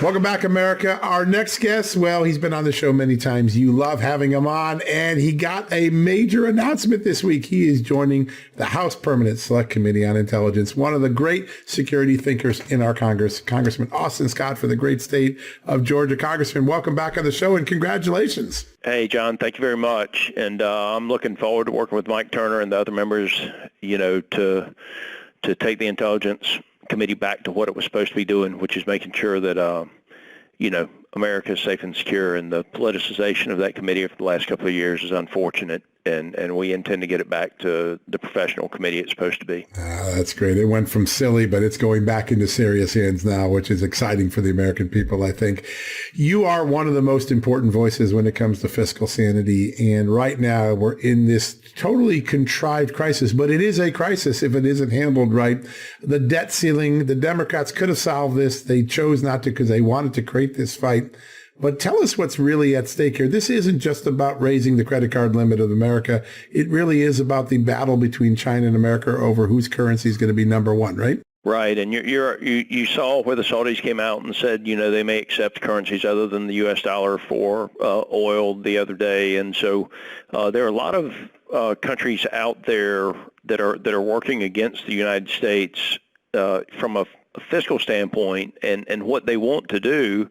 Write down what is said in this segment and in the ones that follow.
Welcome back, America. Our next guest, well, he's been on the show many times. You love having him on, and he got a major announcement this week. He is joining the House Permanent Select Committee on Intelligence, one of the great security thinkers in our Congress, Congressman Austin Scott for the great state of Georgia. Congressman, welcome back on the show, and congratulations. Hey, John, thank you very much. And I'm looking forward to working with Mike Turner and the other members, to take the Intelligence Committee back to what it was supposed to be doing, which is making sure that, America is safe and secure. And the politicization of that committee for the last couple of years is unfortunate. And we intend to get it back to the professional committee it's supposed to be. That's great. It went from silly, but it's going back into serious hands now, which is exciting for the American people, I think. You are one of the most important voices when it comes to fiscal sanity. And right now we're in this totally contrived crisis, but it is a crisis if it isn't handled right. The debt ceiling, the Democrats could have solved this. They chose not to because they wanted to create this fight. But tell us what's really at stake here. This isn't just about raising the credit card limit of America. It really is about the battle between China and America over whose currency is going to be number one, right? Right, and you saw where the Saudis came out and said, they may accept currencies other than the U.S. dollar for oil the other day, and so there are a lot of countries out there that are working against the United States from a fiscal standpoint, and what they want to do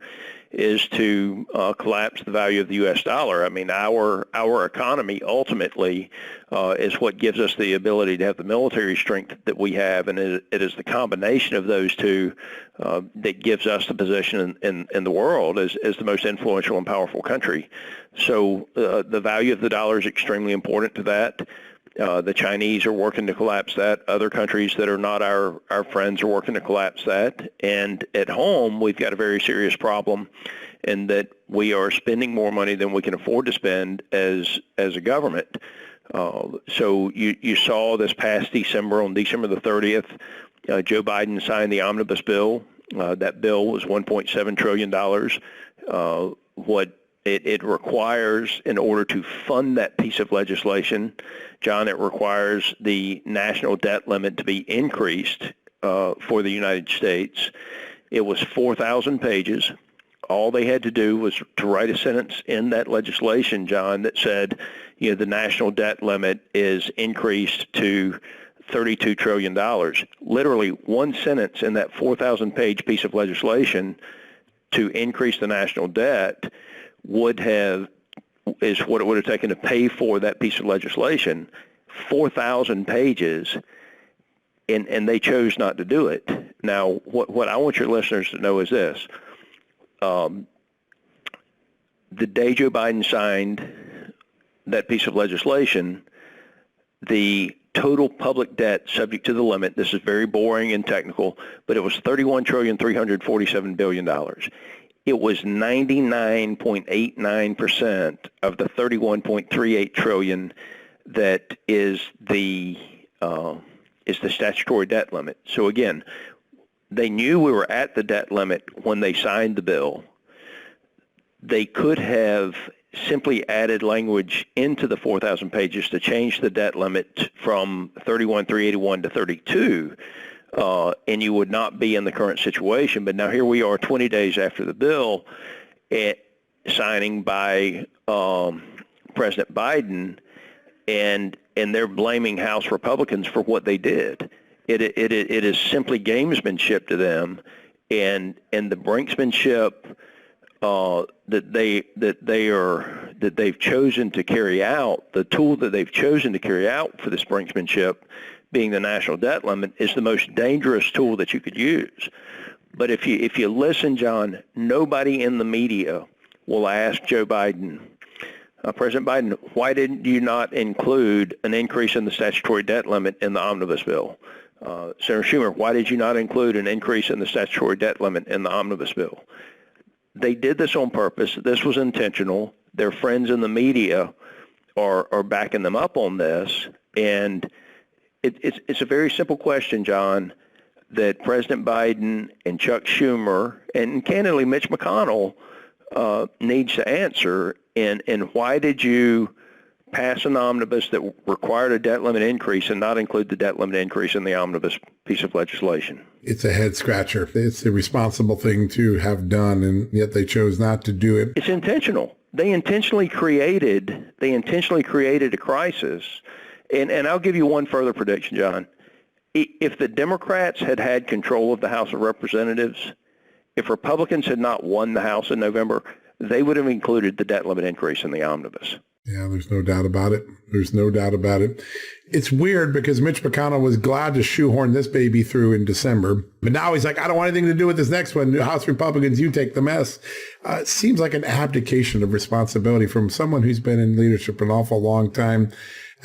is to collapse the value of the U.S. dollar. I mean, our economy ultimately is what gives us the ability to have the military strength that we have, and it is the combination of those two that gives us the position in the world as the most influential and powerful country. So the value of the dollar is extremely important to that. The Chinese are working to collapse that. Other countries that are not our friends are working to collapse that. And at home, we've got a very serious problem in that we are spending more money than we can afford to spend as a government. So you saw this past December, on December the 30th, Joe Biden signed the omnibus bill. That bill was $1.7 trillion. What it requires, in order to fund that piece of legislation, John, it requires the national debt limit to be increased for the United States. It was 4,000 pages. All they had to do was to write a sentence in that legislation, John, that said, the national debt limit is increased to $32 trillion. Literally one sentence in that 4,000-page piece of legislation to increase the national debt is what it would have taken to pay for that piece of legislation, 4,000 pages, and they chose not to do it. Now, what I want your listeners to know is this. The day Joe Biden signed that piece of legislation, the total public debt subject to the limit, this is very boring and technical, but it was $31,347 billion. It was 99.89% of the 31.38 trillion that is the statutory debt limit. So again, they knew we were at the debt limit when they signed the bill. They could have simply added language into the 4,000 pages to change the debt limit from 31,381 to 32. And you would not be in the current situation. But now here we are 20 days after the bill signing by President Biden, and they're blaming House Republicans for what they did. It is simply gamesmanship to them, and the brinksmanship that they've chosen to carry out, the tool that they've chosen to carry out for this brinksmanship, being the national debt limit, is the most dangerous tool that you could use. But if you listen, John, nobody in the media will ask Joe Biden, President Biden, why didn't you not include an increase in the statutory debt limit in the omnibus bill? Senator Schumer, why did you not include an increase in the statutory debt limit in the omnibus bill? They did this on purpose. This was intentional. Their friends in the media are backing them up on this, and it's a very simple question, John, that President Biden and Chuck Schumer and candidly Mitch McConnell needs to answer. And why did you pass an omnibus that required a debt limit increase and not include the debt limit increase in the omnibus piece of legislation. It's a head scratcher. It's a responsible thing to have done, and yet they chose not to do it. It's intentional. They intentionally created a crisis. And I'll give you one further prediction, John. If the Democrats had had control of the House of Representatives, if Republicans had not won the House in November, they would have included the debt limit increase in the omnibus. Yeah, there's no doubt about it. There's no doubt about it. It's weird because Mitch McConnell was glad to shoehorn this baby through in December. But now he's like, I don't want anything to do with this next one. House Republicans, you take the mess. It seems like an abdication of responsibility from someone who's been in leadership an awful long time.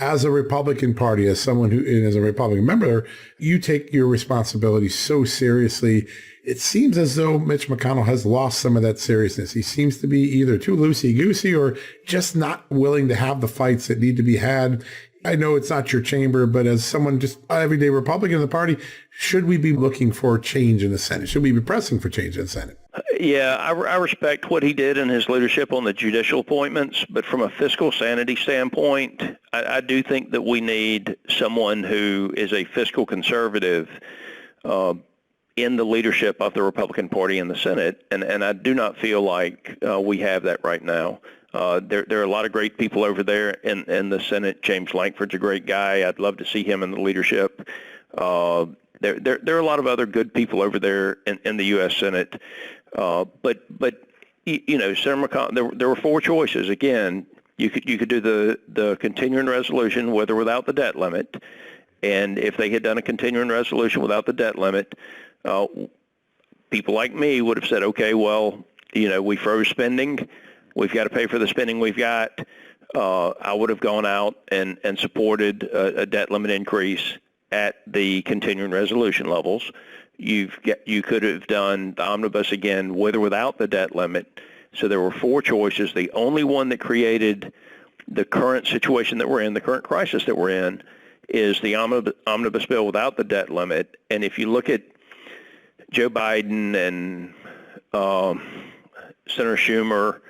As a Republican Party, as someone who is a Republican member, you take your responsibility so seriously. It seems as though Mitch McConnell has lost some of that seriousness. He seems to be either too loosey-goosey or just not willing to have the fights that need to be had. I know it's not your chamber, but as someone just everyday Republican in the party, should we be looking for change in the Senate? Should we be pressing for change in the Senate? Yeah, I respect what he did in his leadership on the judicial appointments, but from a fiscal sanity standpoint, I do think that we need someone who is a fiscal conservative in the leadership of the Republican Party in the Senate, and I do not feel like we have that right now. There are a lot of great people over there in the Senate. James Lankford's a great guy. I'd love to see him in the leadership. There are a lot of other good people over there in the U.S. Senate. But you know, Senator McConnell, there were four choices. Again, you could do the continuing resolution with or without the debt limit. And if they had done a continuing resolution without the debt limit, people like me would have said, okay, well, you know, we froze spending. We've got to pay for the spending we've got. I would have gone out and supported a debt limit increase at the continuing resolution levels. You could have done the omnibus again with or without the debt limit. So there were four choices. The only one that created the current situation that we're in, the current crisis that we're in, is the omnibus bill without the debt limit. And if you look at Joe Biden and Senator Schumer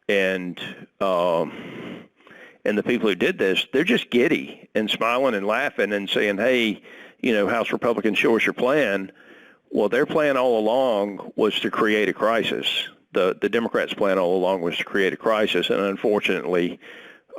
and the people who did this, they're just giddy and smiling and laughing and saying, hey, you know, House Republicans, show us your plan. Well, their plan all along was to create a crisis. The Democrats' plan all along was to create a crisis, and unfortunately,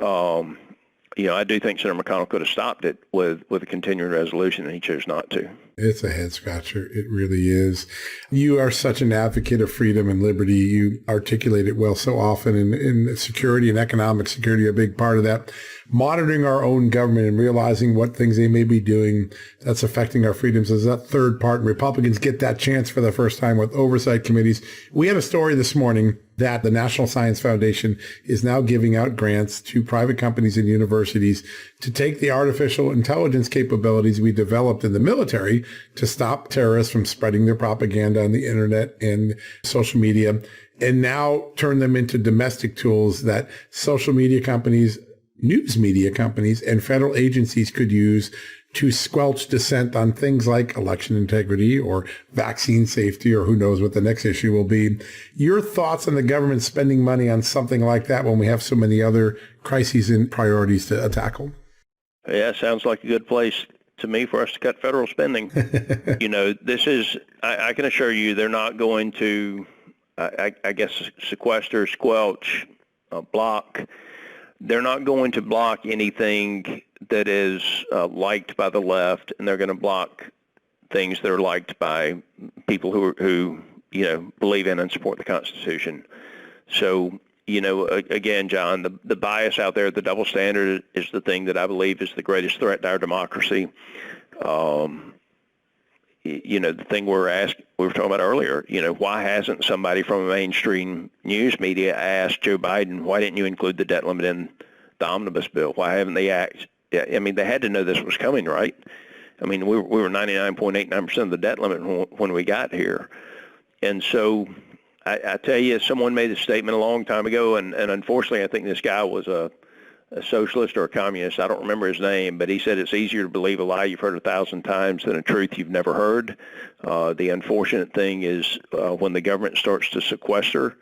you know, I do think Senator McConnell could have stopped it with a continuing resolution, and he chose not to. It's a head scratcher. It really is. You are such an advocate of freedom and liberty. You articulate it well so often, and security and economic security are a big part of that. Monitoring our own government and realizing what things they may be doing that's affecting our freedoms is that third part. And Republicans get that chance for the first time with oversight committees. We had a story this morning that the National Science Foundation is now giving out grants to private companies and universities to take the artificial intelligence capabilities we developed in the military to stop terrorists from spreading their propaganda on the internet and social media, and now turn them into domestic tools that social media companies, news media companies, and federal agencies could use to squelch dissent on things like election integrity or vaccine safety, or who knows what the next issue will be. Your thoughts on the government spending money on something like that when we have so many other crises and priorities to tackle? Yeah, sounds like a good place to me for us to cut federal spending. You know, this is, I can assure you, they're not going to, I guess, sequester, squelch, block. They're not going to block anything that is liked by the left, and they're going to block things that are liked by people who you know, believe in and support the Constitution. So, you know, again, John, the bias out there, the double standard is the thing that I believe is the greatest threat to our democracy. You know, the thing we were talking about earlier, you know, why hasn't somebody from a mainstream news media asked Joe Biden, why didn't you include the debt limit in the omnibus bill? Why haven't they asked? I mean, they had to know this was coming, right? I mean, we were 99.89% of the debt limit when we got here. And so I tell you, someone made a statement a long time ago, and unfortunately I think this guy was a socialist or a communist. I don't remember his name, but he said it's easier to believe a lie you've heard 1,000 times than a truth you've never heard. The unfortunate thing is when the government starts to sequester,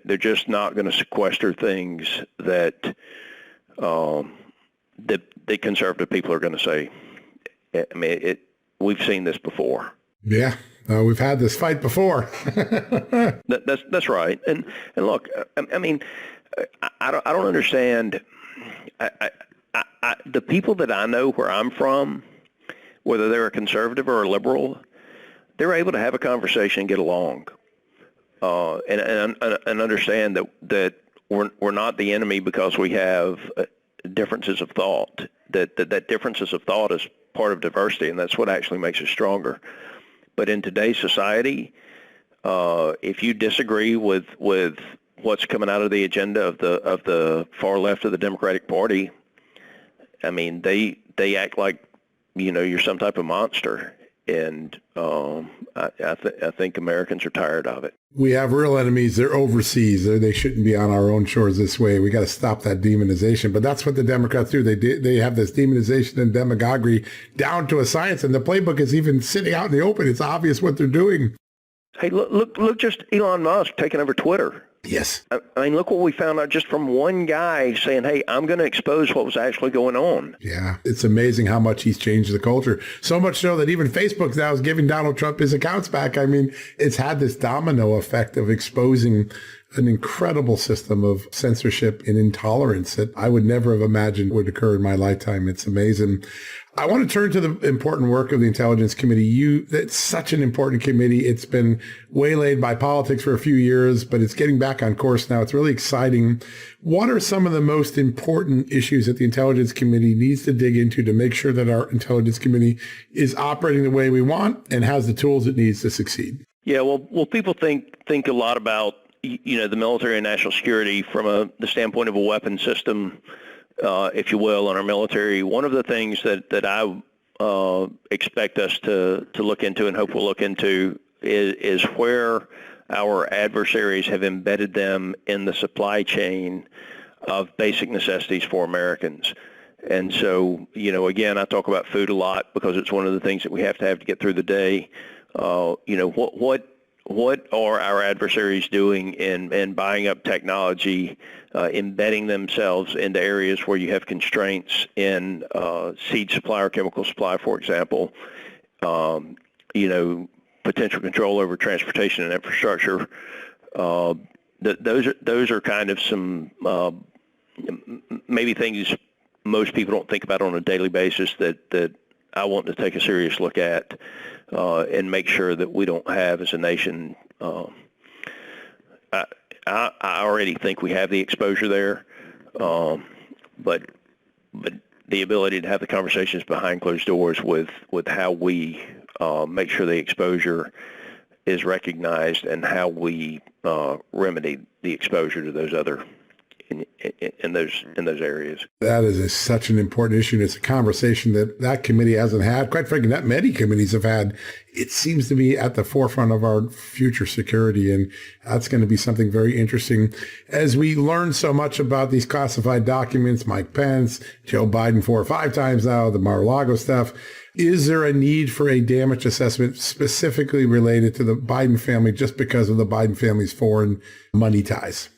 they're just not going to sequester things that the conservative people are going to say. I mean, we've seen this before. Yeah, we've had this fight before. That's right. And look, I mean, I don't understand. The people that I know where I'm from, whether they're a conservative or a liberal, they're able to have a conversation and get along, and understand that we're not the enemy because we have differences of thought. That differences of thought is part of diversity, and that's what actually makes us stronger. But in today's society, if you disagree with what's coming out of the agenda of the far left of the Democratic Party, I mean, they act like, you're some type of monster. And I think Americans are tired of it. We have real enemies. They're overseas. They shouldn't be on our own shores this way. We got to stop that demonization. But that's what the Democrats do. They have this demonization and demagoguery down to a science. And the playbook is even sitting out in the open. It's obvious what they're doing. Hey, look, just Elon Musk taking over Twitter. Yes. I mean, look what we found out just from one guy saying, hey, I'm going to expose what was actually going on. Yeah, it's amazing how much he's changed the culture. So much so that even Facebook now is giving Donald Trump his accounts back. I mean, it's had this domino effect of exposing an incredible system of censorship and intolerance that I would never have imagined would occur in my lifetime. It's amazing. I want to turn to the important work of the Intelligence Committee. It's such an important committee. It's been waylaid by politics for a few years, but it's getting back on course now. It's really exciting. What are some of the most important issues that the Intelligence Committee needs to dig into to make sure that our Intelligence Committee is operating the way we want and has the tools it needs to succeed? Yeah, well, people think a lot about the military and national security from the standpoint of a weapon system, if you will, on our military. One of the things that I expect us to look into and hope we'll look into is where our adversaries have embedded them in the supply chain of basic necessities for Americans. And so, again, I talk about food a lot because it's one of the things that we have to get through the day. What are our adversaries doing in buying up technology, embedding themselves into areas where you have constraints in seed supply or chemical supply, for example, potential control over transportation and infrastructure. Those are kind of some maybe things most people don't think about on a daily basis that I want to take a serious look at and make sure that we don't have as a nation. I already think we have the exposure there, but the ability to have the conversations behind closed doors with how we make sure the exposure is recognized and how we remedy the exposure to those other in those areas. That is such an important issue. And it's a conversation that committee hasn't had. Quite frankly, not many committees have had. It seems to be at the forefront of our future security. And that's going to be something very interesting as we learn so much about these classified documents, Mike Pence, Joe Biden 4 or 5 times now, the Mar-a-Lago stuff. Is there a need for a damage assessment specifically related to the Biden family just because of the Biden family's foreign money ties?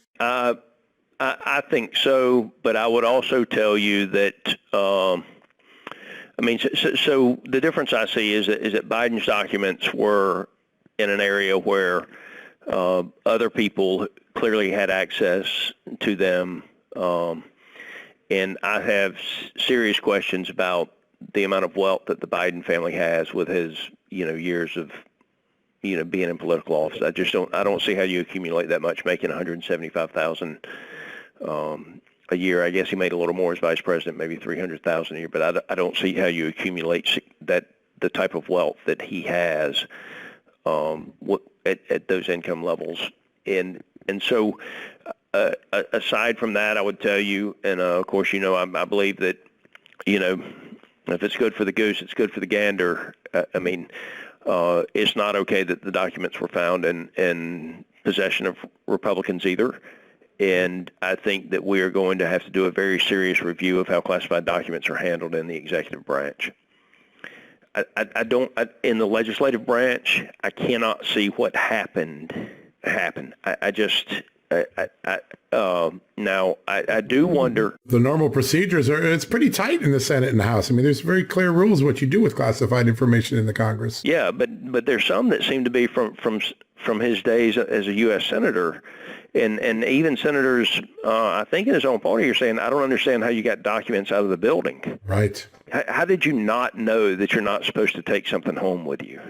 I think so, but I would also tell you that, so the difference I see is that Biden's documents were in an area where other people clearly had access to them, and I have serious questions about the amount of wealth that the Biden family has with his, years of, being in political office. I don't see how you accumulate that much, making $175,000 a year. I guess he made a little more as vice president, maybe $300,000 a year, but I don't see how you accumulate the type of wealth that he has at those income levels. And so aside from that, I would tell you, and of course, I believe that, if it's good for the goose, it's good for the gander. It's not okay that the documents were found in possession of Republicans either. And I think that we are going to have to do a very serious review of how classified documents are handled in the executive branch. In the legislative branch, I cannot see what happened happen. Now, I do wonder. The normal procedures it's pretty tight in the Senate and the House. I mean, there's very clear rules what you do with classified information in the Congress. Yeah, but there's some that seem to be from his days as a U.S. senator, and even senators. I think in his own party, you're saying, I don't understand how you got documents out of the building. Right. How did you not know that you're not supposed to take something home with you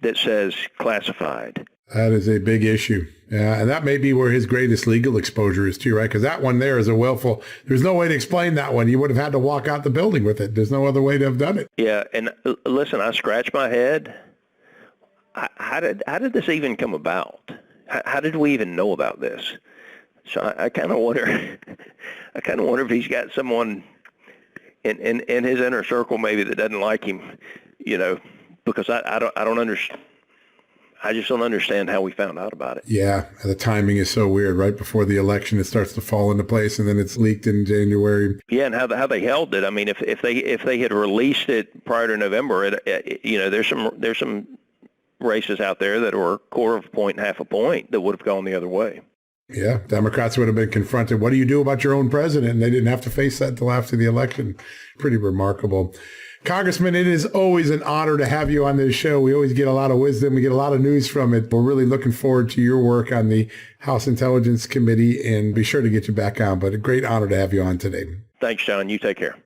that says classified? That is a big issue. Yeah, and that may be where his greatest legal exposure is too, right? Because that one there is a willful, there's no way to explain that one. You would have had to walk out the building with it. There's no other way to have done it. Yeah, and listen, I scratched my head. How did this even come about? How did we even know about this? So I kind of wonder. I kind of wonder if he's got someone in his inner circle maybe that doesn't like him, because I don't understand. I just don't understand how we found out about it. Yeah, the timing is so weird. Right before the election, it starts to fall into place, and then it's leaked in January. Yeah, and how they held it. I mean, if they had released it prior to November, there's some races out there that were a quarter of a point, half a point that would have gone the other way. Yeah, Democrats would have been confronted. What do you do about your own president? And they didn't have to face that until after the election. Pretty remarkable. Congressman, it is always an honor to have you on this show. We always get a lot of wisdom. We get a lot of news from it. We're really looking forward to your work on the House Intelligence Committee, and be sure to get you back on. But a great honor to have you on today. Thanks, John. You take care.